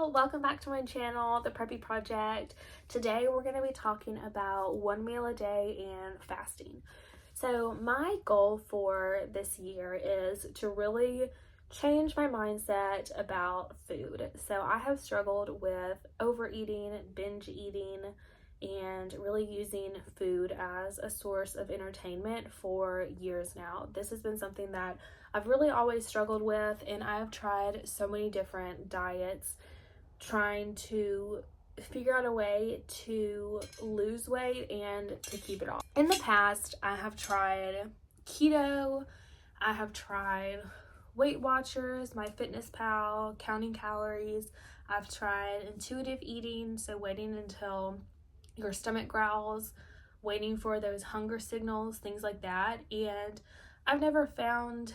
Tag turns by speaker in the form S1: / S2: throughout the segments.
S1: Hello, welcome back to my channel, The Preppy Project. Today we're going to be talking about one meal a day and fasting. So my goal for this year is to really change my mindset about food. So I have struggled with overeating, binge eating, and really using food as a source of entertainment for years now. This has been something that I've really always struggled with, and I've tried so many different diets trying to figure out a way to lose weight and to keep it off. In the past, I have tried keto, I have tried Weight Watchers, MyFitnessPal, counting calories. I've tried intuitive eating, so waiting until your stomach growls, waiting for those hunger signals, things like that. And I've never found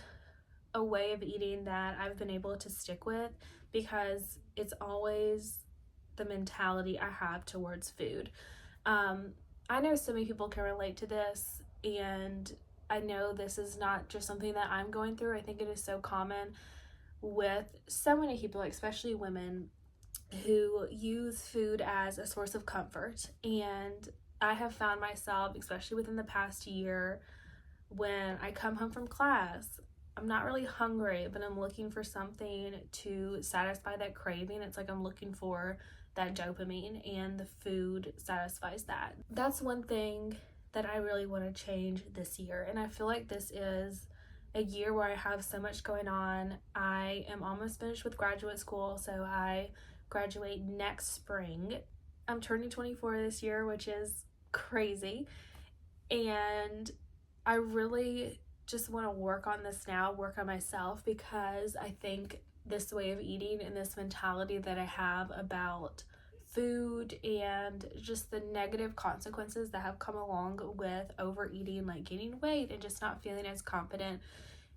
S1: a way of eating that I've been able to stick with, because it's always the mentality I have towards food. I know so many people can relate to this, and I know this is not just something that I'm going through. I think it is so common with so many people, especially women, who use food as a source of comfort. And I have found myself, especially within the past year, when I come home from class, I'm not really hungry, but I'm looking for something to satisfy that craving. It's like I'm looking for that dopamine, and the food satisfies that. That's one thing that I really want to change this year. And I feel like this is a year where I have so much going on. I am almost finished with graduate school, so I graduate next spring. I'm turning 24 this year, which is crazy. And I really just want to work on this now, work on myself, because I think this way of eating and this mentality that I have about food and just the negative consequences that have come along with overeating, like gaining weight and just not feeling as confident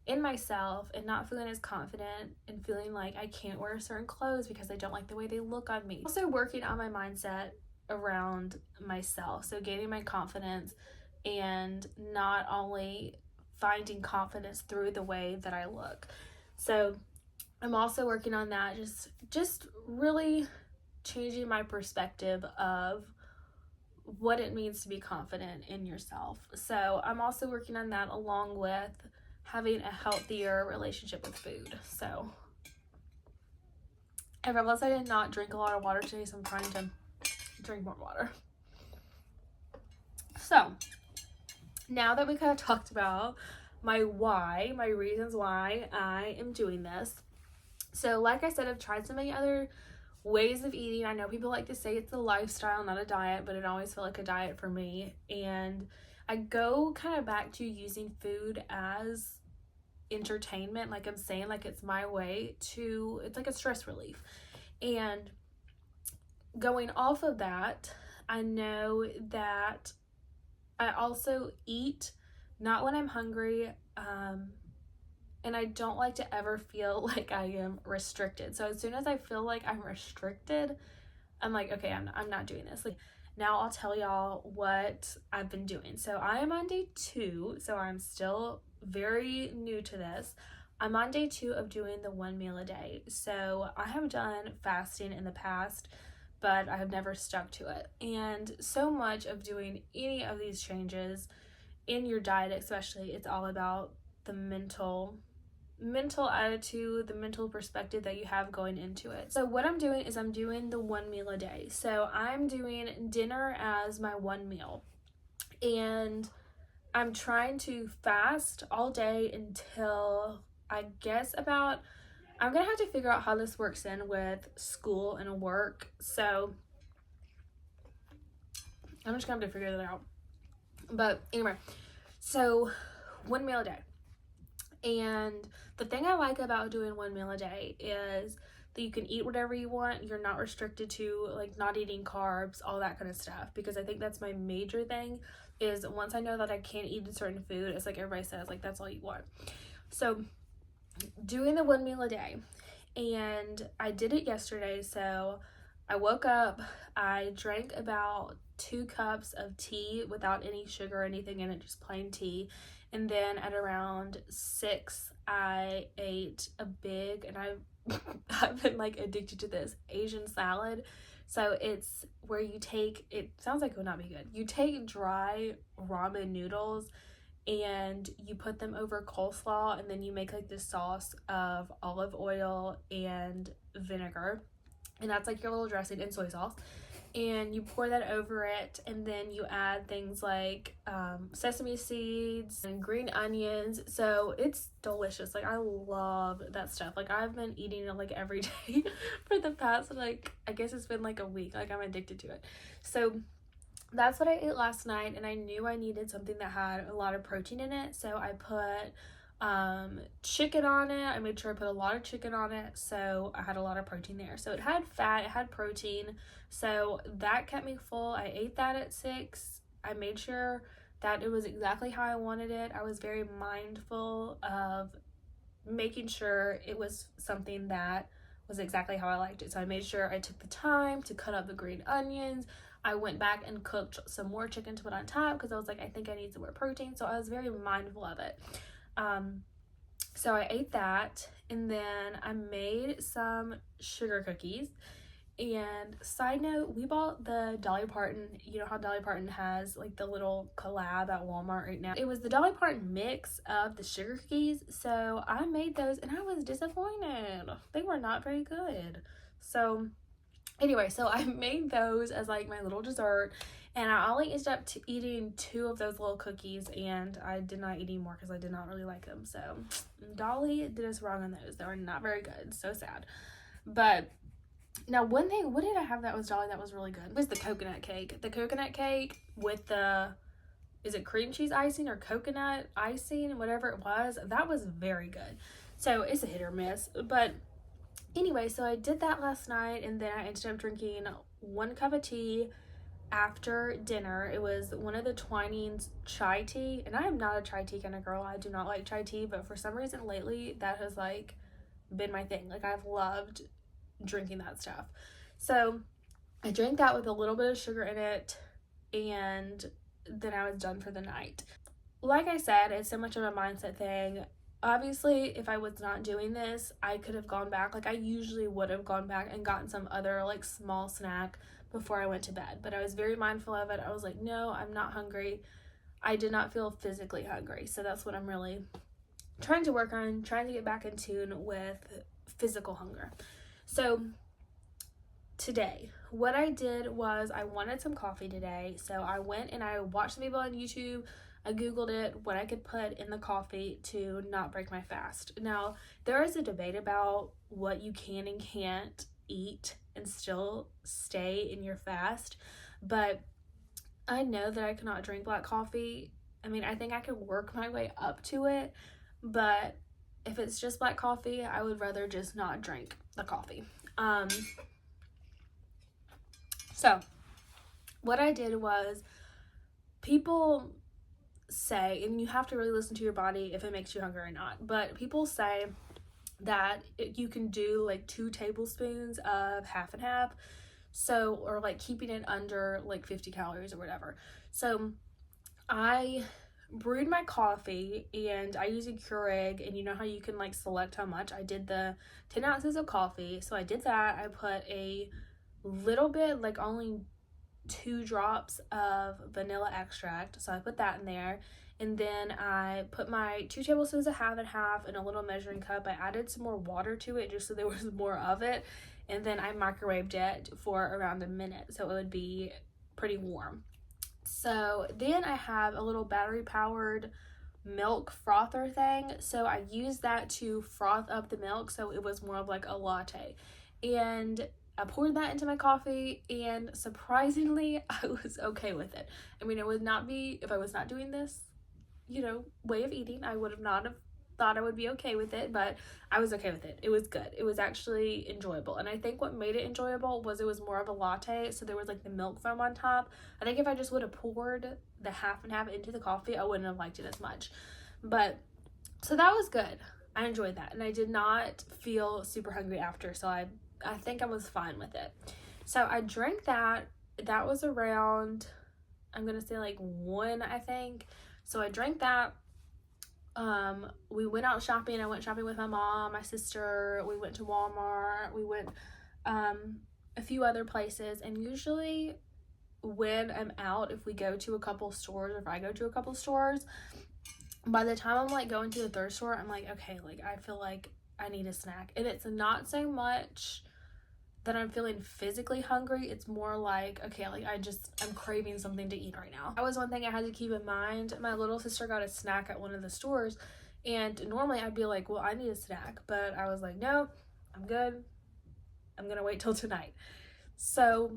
S1: in myself, and not feeling as confident and feeling like I can't wear certain clothes because I don't like the way they look on me. Also working on my mindset around myself, so gaining my confidence and not only finding confidence through the way that I look. So I'm also working on that, just really changing my perspective of what it means to be confident in yourself. So I'm also working on that, along with having a healthier relationship with food. So I realized I did not drink a lot of water today, so I'm trying to drink more water. So now that we kind of talked about my reasons why I am doing this. So like I said, I've tried so many other ways of eating. I know people like to say it's a lifestyle, not a diet, but it always felt like a diet for me. And I go kind of back to using food as entertainment, like I'm saying, like it's my way to, it's like a stress relief. And going off of that, I know that I also eat not when I'm hungry, and I don't like to ever feel like I am restricted. So as soon as I feel like I'm restricted, I'm like, okay, I'm not doing this. Like, now I'll tell y'all what I've been doing. So I am on day 2, so I'm still very new to this. I'm on day 2 of doing the one meal a day. So I have done fasting in the past, but I have never stuck to it. And so much of doing any of these changes in your diet, especially, it's all about the mental attitude, the mental perspective that you have going into it. So what I'm doing is I'm doing the one meal a day. So I'm doing dinner as my one meal, and I'm trying to fast all day until I guess about, I'm gonna have to figure out how this works in with school and work. So I'm just gonna have to figure that out. But anyway, so one meal a day. And the thing I like about doing one meal a day is that you can eat whatever you want. You're not restricted to like not eating carbs, all that kind of stuff, because I think that's my major thing, is once I know that I can't eat a certain food, it's like everybody says, like that's all you want. So doing the one meal a day, and I did it yesterday. So I woke up, I drank about 2 cups of tea without any sugar or anything in it, just plain tea. And then at around 6, I ate a big, and I've been like addicted to this, Asian salad. So it's where you take, it sounds like it would not be good. You take dry ramen noodles and you put them over coleslaw, and then you make like this sauce of olive oil and vinegar, and that's like your little dressing, and soy sauce, and you pour that over it, and then you add things like sesame seeds and green onions. So it's delicious. Like, I love that stuff. Like, I've been eating it like every day for the past, like, I guess it's been like a week. Like, I'm addicted to it. So that's what I ate last night, and I knew I needed something that had a lot of protein in it, so I put chicken on it. I made sure I put a lot of chicken on it, so I had a lot of protein there. So it had fat, it had protein, so that kept me full. I ate that at 6. I made sure that it was exactly how I wanted it. I was very mindful of making sure it was something that was exactly how I liked it. So I made sure I took the time to cut up the green onions. I went back and cooked some more chicken to put on top because I was like, I think I need some more protein. So I was very mindful of it. So I ate that, and then I made some sugar cookies. And side note, we bought the Dolly Parton, you know how Dolly Parton has like the little collab at Walmart right now. It was the Dolly Parton mix of the sugar cookies. So I made those and I was disappointed. They were not very good. So anyway, so I made those as like my little dessert, and I only ended up eating 2 of those little cookies, and I did not eat any more because I did not really like them. So Dolly did us wrong on those. They were not very good. So sad. But now one thing, what did I have that was Dolly that was really good? It was the coconut cake. The coconut cake with the, is it cream cheese icing or coconut icing, whatever it was, that was very good. So it's a hit or miss. But anyway, so I did that last night, and then I ended up drinking 1 cup of tea after dinner. It was one of the Twinings chai tea, and I am not a chai tea kind of girl. I do not like chai tea, but for some reason lately that has like been my thing. Like, I've loved drinking that stuff. So I drank that with a little bit of sugar in it, and then I was done for the night. Like I said, it's so much of a mindset thing. Obviously, if I was not doing this, I could have gone back. Like, I usually would have gone back and gotten some other like small snack before I went to bed, but I was very mindful of it. I was like, no, I'm not hungry. I did not feel physically hungry. So that's what I'm really trying to work on, trying to get back in tune with physical hunger. So today, what I did was I wanted some coffee today. So I went and I watched some people on YouTube. I Googled it, what I could put in the coffee to not break my fast. Now, there is a debate about what you can and can't eat and still stay in your fast, but I know that I cannot drink black coffee. I mean, I think I could work my way up to it, but if it's just black coffee, I would rather just not drink the coffee. So what I did was, people say, and you have to really listen to your body if it makes you hungry or not, but people say that you can do like 2 tablespoons of half and half, so, or like keeping it under like 50 calories or whatever. So I brewed my coffee, and I use a Keurig, and you know how you can like select how much. I did the 10 ounces of coffee, so I did that. I put a little bit, like only 2 drops of vanilla extract, so I put that in there, and then I put my 2 tablespoons of half and half in a little measuring cup. I added some more water to it just so there was more of it, and then I microwaved it for around a minute so it would be pretty warm. So then I have a little battery powered milk frother thing, so I used that to froth up the milk so it was more of like a latte, and I poured that into my coffee, and surprisingly I was okay with it. I mean, it would not be, if I was not doing this, you know, way of eating, I would have not have thought I would be okay with it, but I was okay with it. It was good. It was actually enjoyable. And I think what made it enjoyable was it was more of a latte, so there was like the milk foam on top. I think if I just would have poured the half and half into the coffee, I wouldn't have liked it as much. But so that was good. I enjoyed that, and I did not feel super hungry after, so I think I was fine with it. So I drank that. That was around, I'm gonna say like 1, I think. So I drank that, We went out shopping. I went shopping with my mom, my sister. We went to Walmart. We went a few other places. And usually when I'm out, if we go to a couple stores, or if I go to a couple stores, by the time I'm like going to the third store, I'm like, okay, like I feel like I need a snack. And it's not so much that I'm feeling physically hungry. It's more like, okay, like I'm craving something to eat right now. That was one thing I had to keep in mind. My little sister got a snack at one of the stores, and normally I'd be like, well, I need a snack, but I was like, no, I'm good. I'm gonna wait till tonight. So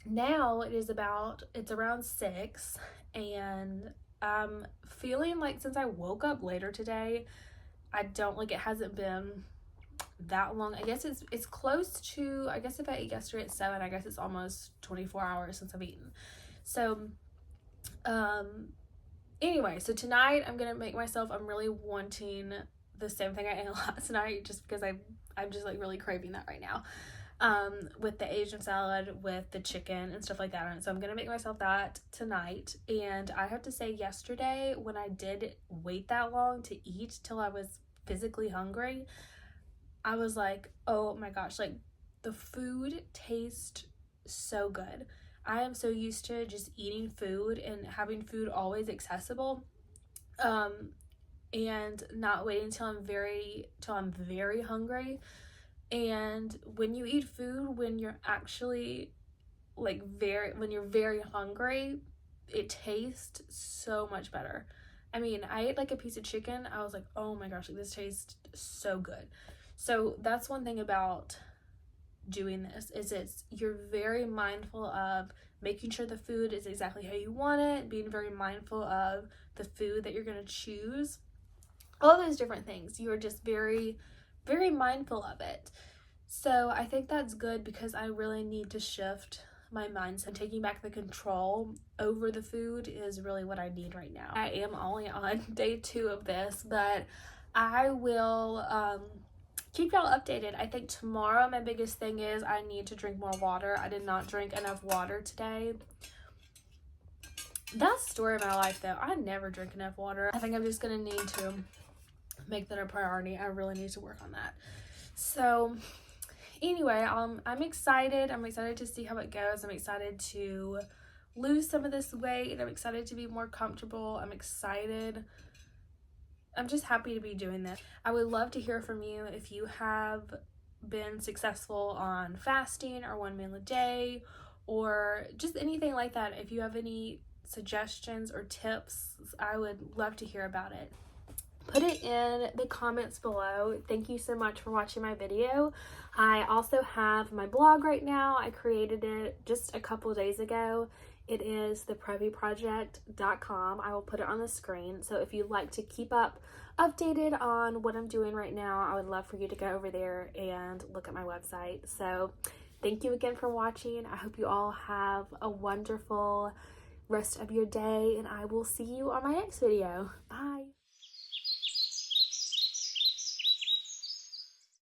S1: now it's around 6, and I'm feeling like, since I woke up later today, it hasn't been that long. I guess it's close to, I guess if I ate yesterday at 7, I guess it's almost 24 hours since I've eaten. So anyway, so tonight I'm really wanting the same thing I ate last night, just because I'm just like really craving that right now, with the Asian salad, with the chicken and stuff like that. And so I'm gonna make myself that tonight. And I have to say, yesterday when I did wait that long to eat till I was physically hungry, I was like, oh my gosh, like the food tastes so good. I am so used to just eating food and having food always accessible, and not waiting till I'm very hungry. And when you eat food, when you're actually when you're very hungry, it tastes so much better. I mean, I ate like a piece of chicken. I was like, oh my gosh, like this tastes so good. So that's one thing about doing this, is you're very mindful of making sure the food is exactly how you want it, being very mindful of the food that you're going to choose, all those different things. You are just very, very mindful of it. So I think that's good, because I really need to shift my mindset. Taking back the control over the food is really what I need right now. I am only on day 2 of this, but I will keep y'all updated. I think tomorrow my biggest thing is I need to drink more water. I did not drink enough water today. That's the story of my life though. I never drink enough water. I think I'm just gonna need to make that a priority. I really need to work on that. So anyway, I'm excited. I'm excited to see how it goes. I'm excited to lose some of this weight. I'm excited to be more comfortable. I'm excited. I'm just happy to be doing this. I would love to hear from you if you have been successful on fasting or 1 meal a day, or just anything like that. If you have any suggestions or tips, I would love to hear about it. Put it in the comments below. Thank you so much for watching my video. I also have my blog right now. I created it just a couple days ago. It is thepreppyproject.com. I will put it on the screen. So if you'd like to keep updated on what I'm doing right now, I would love for you to go over there and look at my website. So thank you again for watching. I hope you all have a wonderful rest of your day, and I will see you on my next video. Bye.